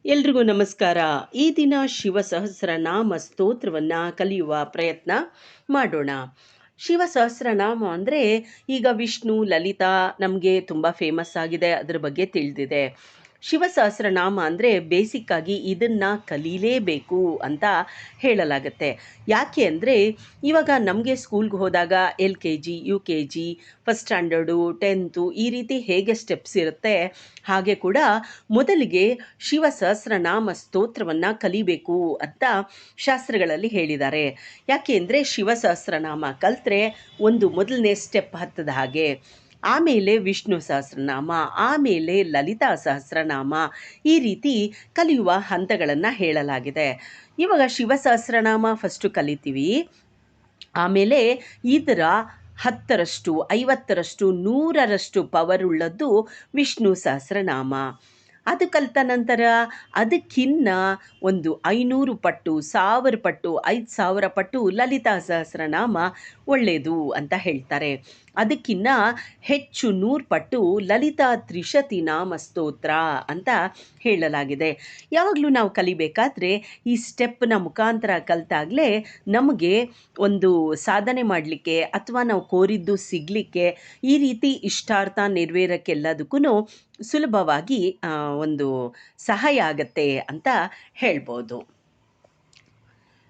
ಎಲ್ರಿಗೂ ನಮಸ್ಕಾರ. ಈ ದಿನ ಶಿವ ಸಹಸ್ರನಾಮ ಸ್ತೋತ್ರವನ್ನು ಕಲಿಯುವ ಪ್ರಯತ್ನ ಮಾಡೋಣ. ಶಿವ ಸಹಸ್ರನಾಮ ಅಂದರೆ ಈಗ ವಿಷ್ಣು ಲಲಿತಾ ನಮಗೆ ತುಂಬ ಫೇಮಸ್ ಆಗಿದೆ, ಅದರ ಬಗ್ಗೆ ತಿಳಿದಿದೆ. ಶಿವ ಸಹಸ್ರನಾಮ ಅಂದರೆ ಬೇಸಿಕ್ ಆಗಿ ಇದನ್ನು ಕಲೀಲೇಬೇಕು ಅಂತ ಹೇಳಲಾಗತ್ತೆ. ಯಾಕೆ ಅಂದರೆ ಇವಾಗ ನಮಗೆ ಸ್ಕೂಲ್ಗೆ ಹೋದಾಗ LKG UKG first standard 10th ಈ ರೀತಿ ಹೇಗೆ ಸ್ಟೆಪ್ಸ್ ಇರುತ್ತೆ, ಹಾಗೆ ಕೂಡ ಮೊದಲಿಗೆ ಶಿವ ಸಹಸ್ರನಾಮ ಸ್ತೋತ್ರವನ್ನು ಕಲಿಬೇಕು ಅಂತ ಶಾಸ್ತ್ರಗಳಲ್ಲಿ ಹೇಳಿದ್ದಾರೆ. ಯಾಕೆ ಅಂದರೆ ಶಿವ ಸಹಸ್ರನಾಮ ಕಲಿತ್ರೆ ಒಂದು ಮೊದಲನೇ ಸ್ಟೆಪ್ ಹತ್ತದ ಹಾಗೆ, ಆಮೇಲೆ ವಿಷ್ಣು ಸಹಸ್ರನಾಮ, ಆಮೇಲೆ ಲಲಿತಾ ಸಹಸ್ರನಾಮ, ಈ ರೀತಿ ಕಲಿಯುವ ಹಂತಗಳನ್ನು ಹೇಳಲಾಗಿದೆ. ಇವಾಗ ಶಿವ ಸಹಸ್ರನಾಮ ಫಸ್ಟು ಕಲಿತೀವಿ, ಆಮೇಲೆ ಇದರ 10ರಷ್ಟು 50ರಷ್ಟು 100ರಷ್ಟು ಪವರ್ ಉಳ್ಳದ್ದು ವಿಷ್ಣು ಸಹಸ್ರನಾಮ. ಅದು ಕಲಿತ ನಂತರ ಅದಕ್ಕಿನ್ನ ಒಂದು 500 ಪಟ್ಟು 1000 ಪಟ್ಟು 5000 ಪಟ್ಟು ಲಲಿತಾ ಸಹಸ್ರನಾಮ ಒಳ್ಳೆಯದು ಅಂತ ಹೇಳ್ತಾರೆ. ಅದಕ್ಕಿನ್ನ ಹೆಚ್ಚು 100 ಪಟ್ಟು ಲಲಿತಾ ತ್ರಿಶತಿ ನಾಮ ಸ್ತೋತ್ರ ಅಂತ ಹೇಳಲಾಗಿದೆ. ಯಾವಾಗಲೂ ನಾವು ಕಲಿಬೇಕಾದ್ರೆ ಈ ಸ್ಟೆಪ್ನ ಮುಖಾಂತರ ಕಲಿತಾಗಲೇ ನಮಗೆ ಒಂದು ಸಾಧನೆ ಮಾಡಲಿಕ್ಕೆ ಅಥವಾ ನಾವು ಕೋರಿದ್ದು ಸಿಗಲಿಕ್ಕೆ, ಈ ರೀತಿ ಇಷ್ಟಾರ್ಥ ನೆರವೇರಕ್ಕೆಲ್ಲದಕ್ಕೂ ಸುಲಭವಾಗಿ ಒಂದು ಸಹಾಯ ಆಗತ್ತೆ ಅಂತ ಹೇಳ್ಬೋದು.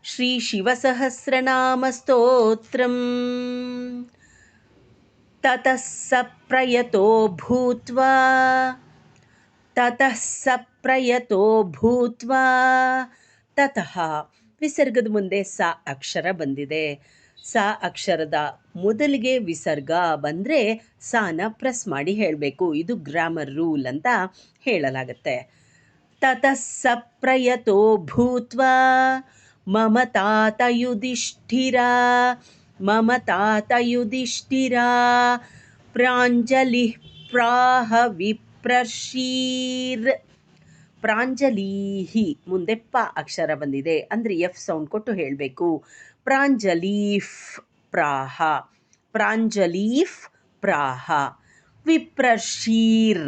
ಶ್ರೀ ಶಿವಸಹಸ್ರನಾಮ ಸ್ತೋತ್ರಂ ತತಃ ಸ ಪ್ರಯತೋ ಭೂತ್ವಾ ತತಃ ಸ ಪ್ರಯತೋ ಭೂತ್ವಾ ತತಃ ವಿಸರ್ಗದ ಮುಂದೆ ಸ ಅಕ್ಷರ ಬಂದಿದೆ. ಸ ಅಕ್ಷರದ ಮೊದಲಿಗೆ ವಿಸರ್ಗ ಬಂದರೆ ಸಾನ ಪ್ರೆಸ್ ಮಾಡಿ ಹೇಳಬೇಕು. ಇದು ಗ್ರಾಮರ್ ರೂಲ್ ಅಂತ ಹೇಳಲಾಗತ್ತೆ. ತತಃ ಸ ಪ್ರಯತೋ ಭೂತ್ವಾ ಮಮ ತಾತ ಯುಧಿಷ್ಠಿರ ಮಮ ತಾತ ಯುಧಿಷ್ಠಿರ ಪ್ರಾಂಜಲಿ ಪ್ರಾಹ ವಿಪ್ರಶೀರ್. ಪ್ರಾಂಜಲೀಹಿ ಮುಂದೆ ಪ ಅಕ್ಷರ ಬಂದಿದೆ, ಅಂದರೆ ಎಫ್ ಸೌಂಡ್ ಕೊಟ್ಟು ಹೇಳಬೇಕು. ಪ್ರಾಂಜಲೀಫ್ ಪ್ರಾಹ, ಪ್ರಾಂಜಲೀಫ್ ಪ್ರಾಹ. ವಿಪ್ರಶೀರ್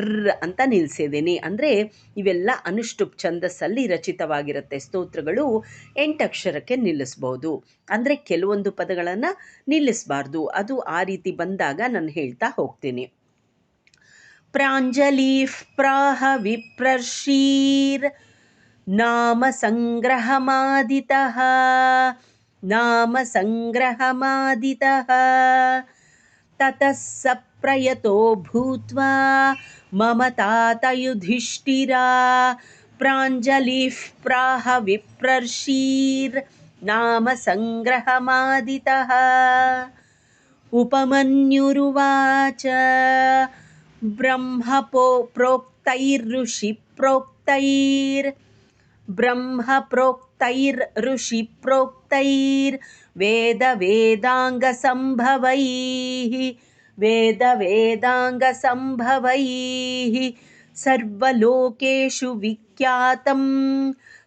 ರ್ ಅಂತ ನಿಲ್ಲಿಸಿದ್ದೀನಿ, ಅಂದರೆ ಇವೆಲ್ಲ ಅನುಷ್ಠುಪ್ ಛಂದಸ್ಸಲ್ಲಿ ರಚಿತವಾಗಿರುತ್ತೆ ಸ್ತೋತ್ರಗಳು. 8 ಅಕ್ಷರಕ್ಕೆ ನಿಲ್ಲಿಸ್ಬೋದು, ಅಂದರೆ ಕೆಲವೊಂದು ಪದಗಳನ್ನು ನಿಲ್ಲಿಸಬಾರ್ದು. ಅದು ಆ ರೀತಿ ಬಂದಾಗ ನಾನು ಹೇಳ್ತಾ ಹೋಗ್ತೀನಿ. ಪ್ರಾಂಜಲೀಫ್ ಪ್ರಾಹ ವಿಪ್ರಶೀರ್ ನಾಮ ಸಂಗ್ರಹಮಾದಿತಃ ನಾಮ ಸಂಗ್ರಹಮಾದಿತಃ ತತಃ ಸ ಪ್ರಯತೋ ಭೂತ್ವಾ ಮಮ ತಾತ ಯುಧಿಷ್ಠಿರ ಪ್ರಾಂಜಲೀಫ್ ಪ್ರಾಹ ವಿಪ್ರಶೀರ್ ನಾಮ ಸಂಗ್ರಹಮಾದಿತಃ. ಉಪಮನ್ಯುರುವಾಚ ಬ್ರಹ್ಮ ಪ್ರೋಕ್ತೈರ್ ಬ್ರಹ್ಮ ಪ್ರೋಕ್ತೈರ್ ಋಷಿ ಪ್ರೋಕ್ತೈರ್ ವೇದ ವೇದಾಂಗ ಸಂಭವೈಃ ವೇದ ವೇದಾಂಗ ಸಂಭವೈಃ ಸರ್ವಲೋಕೇಷು ವಿಖ್ಯಾತಂ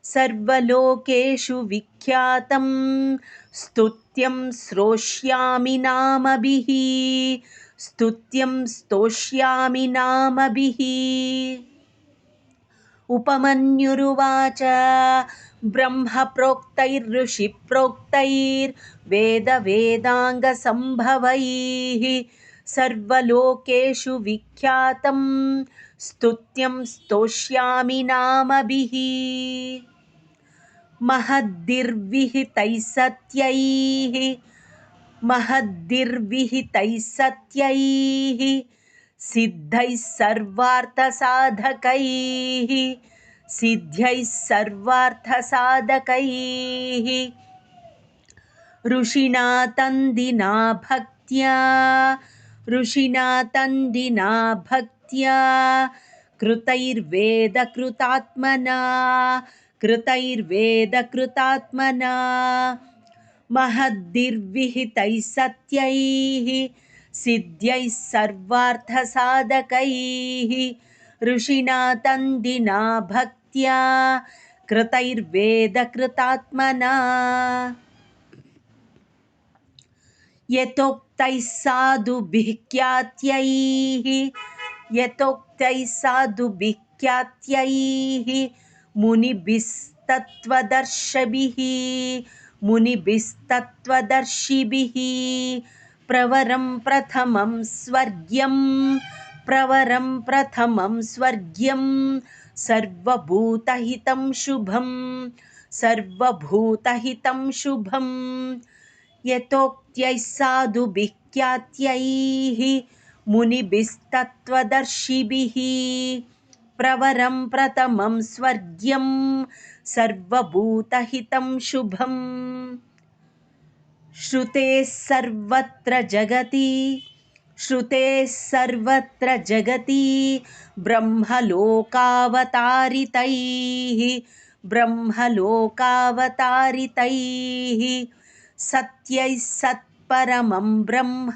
ಸರ್ವಲೋಕೇಷು ವಿಖ್ಯಾತಂ ಸ್ತುತ್ಯಂ ಶ್ರೋಷ್ಯಾಮಿ ನಾಮಭಿಃ ಸ್ತುತ್ಯಂ ಸ್ತೋಷ್ಯಾಮಿ ನಾಮಭಿಃ. ಉಪಮನ್ಯುರುವಾಚ ಬ್ರಹ್ಮ ಪ್ರೋಕ್ತೈರ್ ಋಷಿ ಪ್ರೋಕ್ತೈರ್ ವೇದ ವೇದಾಂಗ ಸಂಭವೈಃ ಸರ್ವಲೋಕೇಷು ವಿಖ್ಯಾತಂ ಸ್ತುತ್ಯಂ ಸ್ತೋಷ್ಯಾಮಿ ನಾಮಭಿಃ. ಮಹದ್ದಿರ್ವಿಹಿತೈಃ ಸತ್ಯೈಃ ಮಹದ್ದಿರ್ವಿಹಿತೈಃ ಸತ್ಯೈಃ ಸಿದ್ಧೈಃ ಸರ್ವಾರ್ಥಸಾಧಕೈಃ ಸಿದ್ಧೈಃ ಸರ್ವಾರ್ಥಸಾಧಕೈಃ ಋಷಿಣಾ ತಂದಿನಾ ಭಕ್ತ್ಯಾ ಋಷಿಣಾ ತಂದಿನಾ ಭಕ್ತ್ಯಾ ಕೃತೈರ್ವೇದ ಕೃತಾತ್ಮನಾ ಕೃತೈರ್ವೇದ ಕೃತಾತ್ಮನಾ ಮಹದ್ದಿರ್ವಿಹಿತೈಃ ಸತ್ಯೈಃ ಸಿದ್ಧೈಃ ಸರ್ವಾರ್ಥಸಾಧಕೈಃ ಋಷಿಣಾ ತಂದಿನಾ ಭಕ್ತ್ಯಾ ಕೃತೈರ್ವೇದ ಕೃತಾತ್ಮನಾ. ಯಥೋಕ್ತೈಃ ಸಾಧುಭಿಃ ಖ್ಯಾತ್ಯೈಃ ಯಥೋಕ್ತೈಃ ಸಾಧುಭಿಃ विख्यात्यैः मुनिभिस्तत्त्वदर्शिभिः प्रवरं प्रथमं स्वर्ग्यं सर्वभूतहितं शुभं यतोक्त्यैः साधुभिः ख्यात्यैः मुनिभिस्तत्त्वदर्शिभिः प्रवरं प्रथमं स्वर्ग्यं सर्वभूतहितं शुभम् श्रुतेः सर्वत्र जगति ब्रह्मलोकावतारितैः सत्यैः सत्परमं ब्रह्म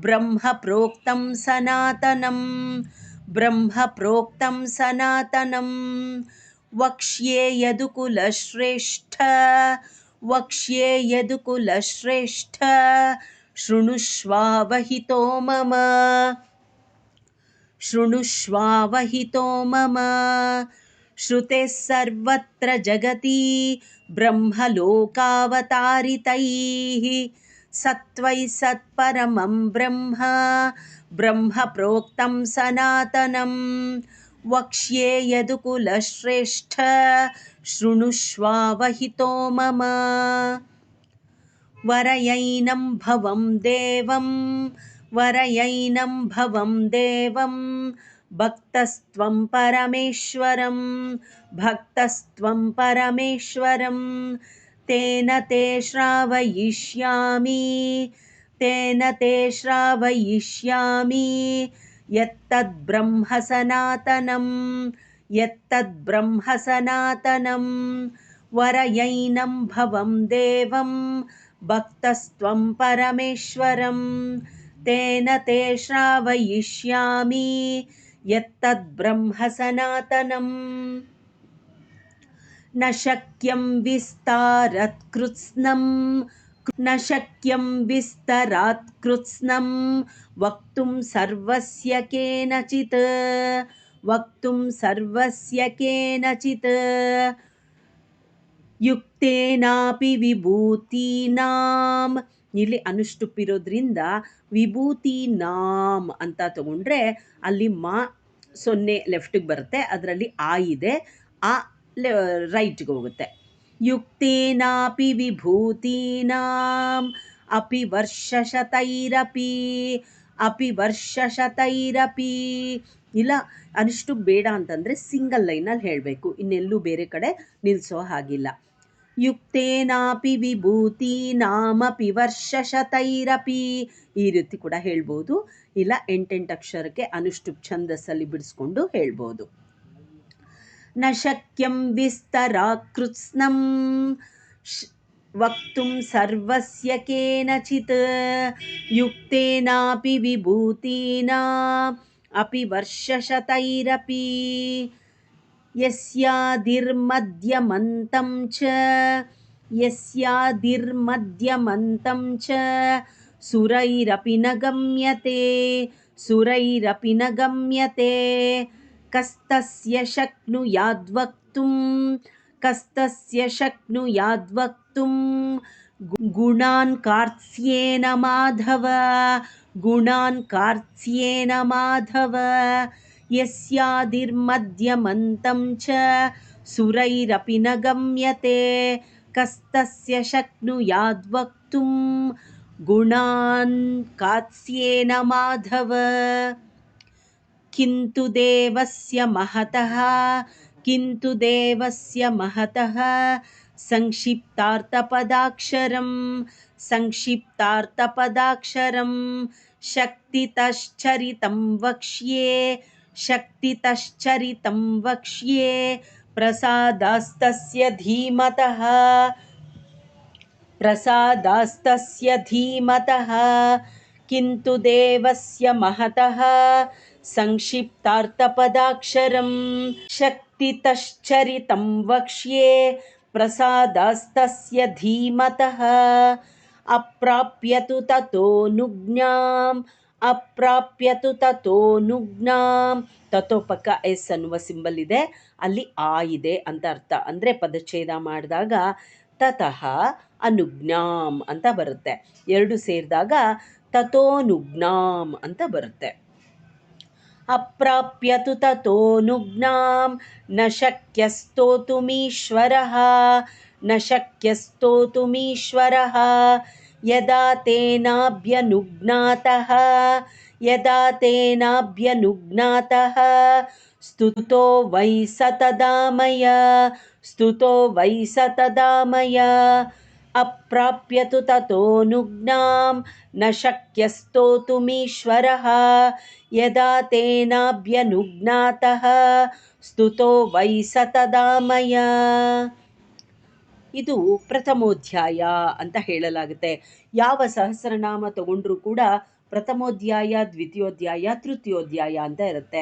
ब्रह्मप्रोक्तं सनातनं वक्ष्ये यदुकुलश्रेष्ठ शृणुष्वावहितो मम श्रुतेः सर्वत्र जगति ब्रह्मलोकावतारितैः सत्त्वैः सत्परमं ब्रह्मप्रोक्तं सनातनं वक्ष्ये यदुकुलश्रेष्ठ शृणुष्वावहितो मम वरयैनं भवं देवं भक्तस्त्वं परमेश्वरं तेन ते श्रावयिष्यामि यत्तद्ब्रह्म सनातनं वरयैनं भवं देवं भक्तस्त्वं परमेश्वरं तेन ते श्रावयिष्यामि यत्तद्ब्रह्म सनातनम् न शक्यं विस्तरात् कृत्स्नं वक्तुं सर्वस्य केनचित् ಯುಕ್ತೇನಾಪಿ ವಿಭೂತೀನಾಂ ಇಲ್ಲಿ ಅನುಷ್ಟುಪ್ಪಿರೋದ್ರಿಂದ ವಿಭೂತೀನಾಂ ಅಂತ ತಗೊಂಡ್ರೆ ಅಲ್ಲಿ ಮಾ 0 ಲೆಫ್ಟಿಗೆ ಬರುತ್ತೆ, ಅದರಲ್ಲಿ ಆ ಇದೆ, ಆ ರೈಟ್ಗೆ ಹೋಗುತ್ತೆ. ಯುಕ್ತೇನಾಪಿ ವಿಭೂತೀನಾಂ ಅಪಿ ವರ್ಷಶತೈರಪಿ ಇಲ್ಲ ಅನಿಷ್ಟು ಬೇಡ ಅಂತಂದರೆ ಸಿಂಗಲ್ ಲೈನಲ್ಲಿ ಹೇಳಬೇಕು, ಇನ್ನೆಲ್ಲೂ ಬೇರೆ ಕಡೆ ನಿಲ್ಲಿಸೋ ಹಾಗಿಲ್ಲ. ಯುಕ್ತೇನಾಪಿ ವಿಭೂತೀನಾಮಪಿ ವರ್ಷಶತೈರಪಿ ಈ ರೀತಿ ಕೂಡ ಹೇಳ್ಬೋದು, ಇಲ್ಲ 8 ಅಕ್ಷರಕ್ಕೆ ಅನುಷ್ಟುಪ್ ಛಂದಸ್ಸಲ್ಲಿ ಬಿಡಿಸ್ಕೊಂಡು ಹೇಳ್ಬೋದು. ನ ಶಕ್ಯಂ ವಿಸ್ತರಾಕೃತ್ಸ್ನಂ ವಕ್ತುಂ ಸರ್ವಸ್ಯ ಕೇನಚಿತ್ ಯುಕ್ತೇನಾಪಿ ವಿಭೂತೀನಾಂ ಅಪಿ ವರ್ಷಶತೈರಪಿ ಯಸ್ಯಾದಿರ್ಮಧ್ಯಮಂತಂ ಚ ಸುರೈರಪಿ ನ ಗಮ್ಯತೆ ಕಸ್ತಸ್ಯ ಶಕ್ನುಯಾದ್ವಕ್ತುಂ ಗುಣಾನ್ ಕಾರ್ತ್ಸ್ಯೇನ ಮಾಧವ ಯಸ್ಯಾದಿರ್ಮಧ್ಯಮಂತಂ ಚ ಸುರೈರಪಿ ನ ಗಮ್ಯತೆ ಕಸ್ತಸ್ಯ ಶಕ್ನುಯಾದ್ವಕ್ತುಂ ಗುಣಾನ್ ಕಾರ್ತ್ಸ್ಯೇನ ಮಾಧವ ಕಿಂತು ದೇವಸ್ಯ ಮಹತಃ ಸಂಕ್ಷಿಪ್ತಾರ್ಥಪದಾಕ್ಷರಂ ಶಕ್ತಿತಶ್ಚರಿತಂ ವಕ್ಷ್ಯೇ ಪ್ರಸಾದಾಸ್ತಸ್ಯ ಧೀಮತಃ ಕಿಂತು ದೇವಸ್ಯ ಮಹತಃ ಸಂಕ್ಷಿಪ್ತಾರ್ಥಪದಾಕ್ಷರಂ ಶಕ್ತಿತಶ್ಚರಿತಂ ವಕ್ಷ್ಯೇ ಪ್ರಸಾದಾಸ್ತಸ್ಯ ಧೀಮತಃ ಅಪ್ರಾಪ್ಯತು ತತೋನುಜ್ಞಾಂ ಅಪ್ರಾಪ್ಯತು ತಥೋ ನುಗ್ನಾಂ. ತಥೋ ಪಕ್ಕ ಎಸ್ ಅನ್ನುವ ಸಿಂಬಲ್ ಇದೆ, ಅಲ್ಲಿ ಆ ಇದೆ ಅಂತ ಅರ್ಥ. ಅಂದರೆ ಪದಚ್ಛೇದ ಮಾಡಿದಾಗ ತತಃ ಅನುಜ್ಞಾಂ ಅಂತ ಬರುತ್ತೆ. ಎರಡು ಸೇರಿದಾಗ ತಥೋ ನುಗ್ನಾಂ ಅಂತ ಬರುತ್ತೆ. ಅಪ್ರಾಪ್ಯತು ತಥೋ ನುಗ್ನಾಂ ನ ಶಕ್ಯಸ್ತೋತುಮೀಶ್ವರಃ. ನ ಶಕ್ಯಸ್ತೋತುಮೀಶ್ವರಃ ಯದಾ ತೇನಾಭ್ಯನುಜ್ಞಾತಃ. ಯದಾ ತೇನಾಭ್ಯನುಜ್ಞಾತಃ ಸ್ತುತೋ ವೈ ಸ ತದಾ ಮಯಾ. ಸ್ತುತೋ ವೈ ಸ ತದಾ ಮಯಾ. ಅಪ್ರಾಪ್ಯತು ತಥೋ ನುಗ್ನಾಂ ನ ಶಕ್ಯಸ್ತೋತುಮೀಶ್ವರಃ ಯದಾ ತೇನಾಭ್ಯನುಜ್ಞಾತಃ ಸ್ತುತೋ ವೈ ಸ ತದಾ ಮಯಾ. ಇದು ಪ್ರಥಮೋಧ್ಯಾಯ ಅಂತ ಹೇಳಲಾಗುತ್ತೆ. ಯಾವ ಸಹಸ್ರನಾಮ ತಗೊಂಡ್ರೂ ಕೂಡ ಪ್ರಥಮೋಧ್ಯಾಯ, ದ್ವಿತೀಯೋಧ್ಯಾಯ, ತೃತೀಯೋಧ್ಯಾಯ ಅಂತ ಇರುತ್ತೆ.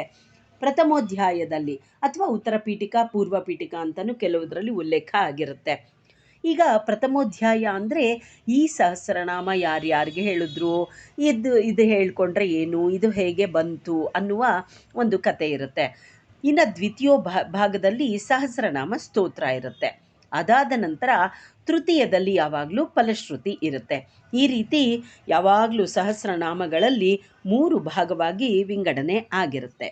ಪ್ರಥಮೋಧ್ಯಾಯದಲ್ಲಿ ಅಥವಾ ಉತ್ತರ ಪೀಠಿಕಾ, ಪೂರ್ವ ಪೀಠಿಕಾ ಅಂತಲೂ ಕೆಲವುದರಲ್ಲಿ ಉಲ್ಲೇಖ ಆಗಿರುತ್ತೆ. ಈಗ ಪ್ರಥಮೋಧ್ಯಾಯ ಅಂದರೆ ಈ ಸಹಸ್ರನಾಮ ಯಾರ್ಯಾರಿಗೆ ಹೇಳಿದ್ರು, ಇದು ಹೇಳ್ಕೊಂಡ್ರೆ ಏನು, ಇದು ಹೇಗೆ ಬಂತು ಅನ್ನುವ ಒಂದು ಕತೆ ಇರುತ್ತೆ. ಇನ್ನು ದ್ವಿತೀಯ ಭಾಗದಲ್ಲಿ ಸಹಸ್ರನಾಮ ಸ್ತೋತ್ರ ಇರುತ್ತೆ. ಅದಾದ ನಂತರ ತೃತೀಯದಲ್ಲಿ ಯಾವಾಗಲೂ ಫಲಶ್ರುತಿ ಇರುತ್ತೆ. ಈ ರೀತಿ ಯಾವಾಗಲೂ ಸಹಸ್ರನಾಮಗಳಲ್ಲಿ 3 ಭಾಗವಾಗಿ ವಿಂಗಡಣೆ ಆಗಿರುತ್ತೆ.